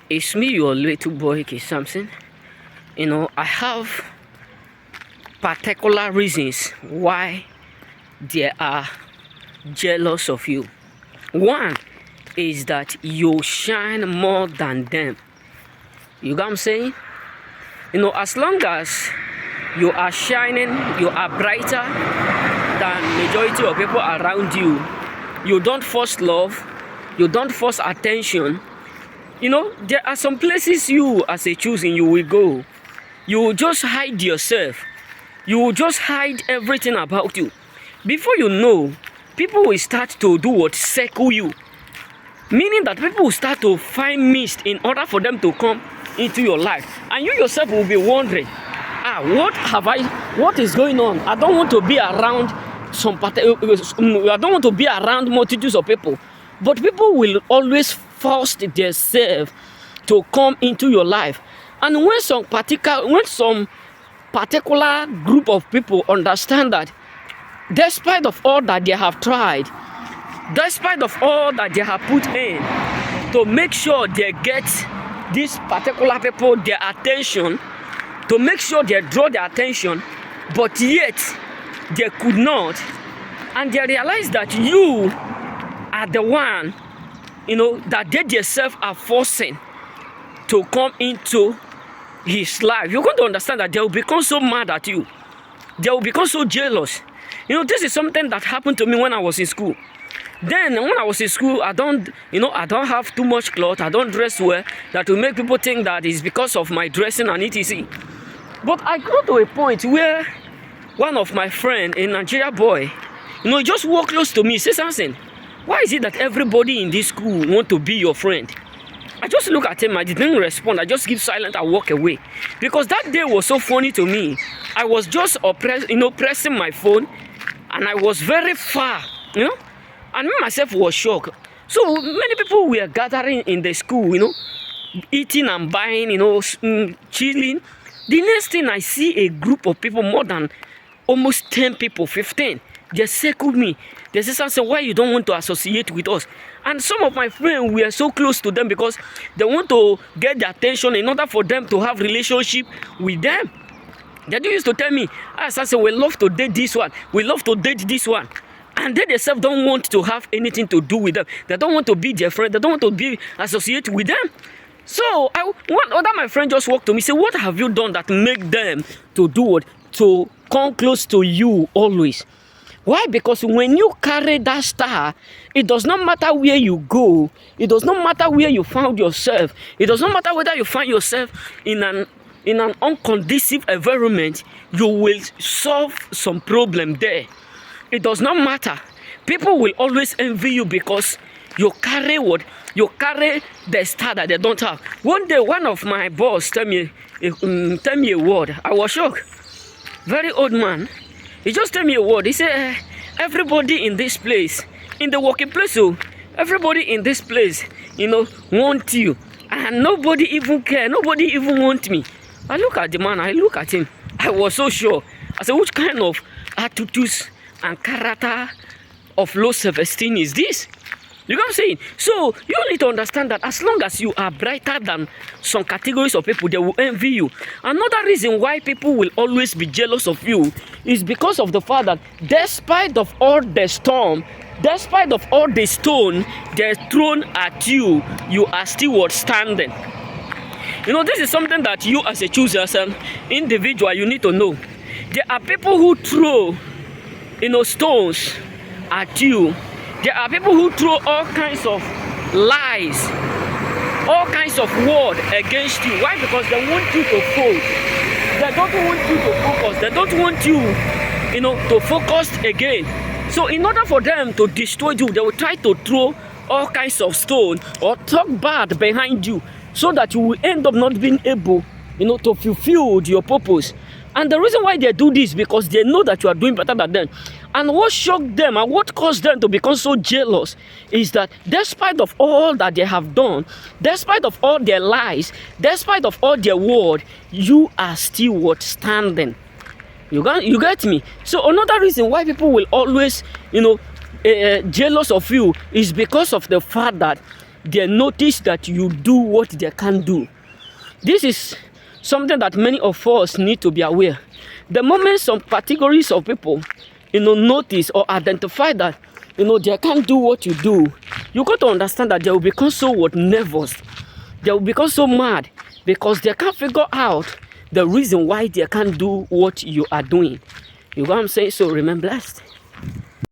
It's me, your little boy, K. Samson. I have particular reasons why they are jealous of you. One is that you shine more than them. You get what I'm saying? As long as you are shining, you are brighter than majority of people around you. You don't force love, you don't force attention. There are some places you as a choosing you will go. You will just hide yourself. You will just hide everything about you. Before you know, people will start to do what? Circle you. Meaning that people will start to find mist in order for them to come into your life. And you yourself will be wondering, what is going on? I don't want to be around I don't want to be around multitudes of people. But people will always force themselves to come into your life. And when some particular group of people understand that, despite of all that they have tried, despite of all that they have put in to make sure they get these particular people their attention, to make sure they draw their attention, but yet they could not, and they realize that you are the one, that they themselves are forcing to come into his life. You're going to understand that they will become so mad at you. They will become so jealous. This is something that happened to me when I was in school. Then when I was in school, I don't have too much clothes. I don't dress well. That will make people think that it's because of my dressing and etc. But I got to a point where one of my friends, a Nigeria boy, just walked close to me. Say something. Why is it that everybody in this school want to be your friend? I just look at him. I didn't respond. I just keep silent and walk away. Because that day was so funny to me. I was just pressing my phone, and I was very far, and me myself was shocked. So many people were gathering in the school, eating and buying, chilling. The next thing I see a group of people, more than almost 10 people, 15. They circled me. They said something, why you don't want to associate with us? And some of my friends were so close to them because they want to get their attention in order for them to have relationship with them. They used to tell me, Samson, we love to date this one. We love to date this one. And they themselves don't want to have anything to do with them. They don't want to be their friend. They don't want to be associated with them. So one other my friend just walked to me, said, what have you done that make them to do what? To come close to you always. Why? Because when you carry that star, it does not matter where you go. It does not matter where you found yourself. It does not matter whether you find yourself in an unconducive environment. You will solve some problem there. It does not matter. People will always envy you because you carry what? You carry the star that they don't have. One day, one of my boss tell me a word. I was shocked. Very old man. He just tell me a word. He said, everybody in this place, in the working place, everybody in this place, want you. And nobody even care. Nobody even want me. I look at the man. I look at him. I was so sure. I said, which kind of attitudes and character of low self-esteem is this? You know what I'm saying? So you need to understand that as long as you are brighter than some categories of people, they will envy you. Another reason why people will always be jealous of you is because of the fact that despite of all the storm, despite of all the stone they're thrown at you, you are still standing. This is something that you as a chooser, as an individual, you need to know. There are people who throw, stones at you. There are people who throw all kinds of lies, all kinds of words against you. Why? Because they want you to fold. They don't want you to focus. They don't want you, to focus again. So in order for them to destroy you, they will try to throw all kinds of stone or talk bad behind you so that you will end up not being able, to fulfill your purpose. And the reason why they do this is because they know that you are doing better than them. And what shocked them and what caused them to become so jealous is that despite of all that they have done, despite of all their lies, despite of all their word, you are still standing. You get me? So another reason why people will always, jealous of you is because of the fact that they notice that you do what they can't do. This is something that many of us need to be aware. The moment some categories of people, notice or identify that, they can't do what you do, you got to understand that they will become so nervous. They will become so mad because they can't figure out the reason why they can't do what you are doing. You know what I'm saying? So remain blessed.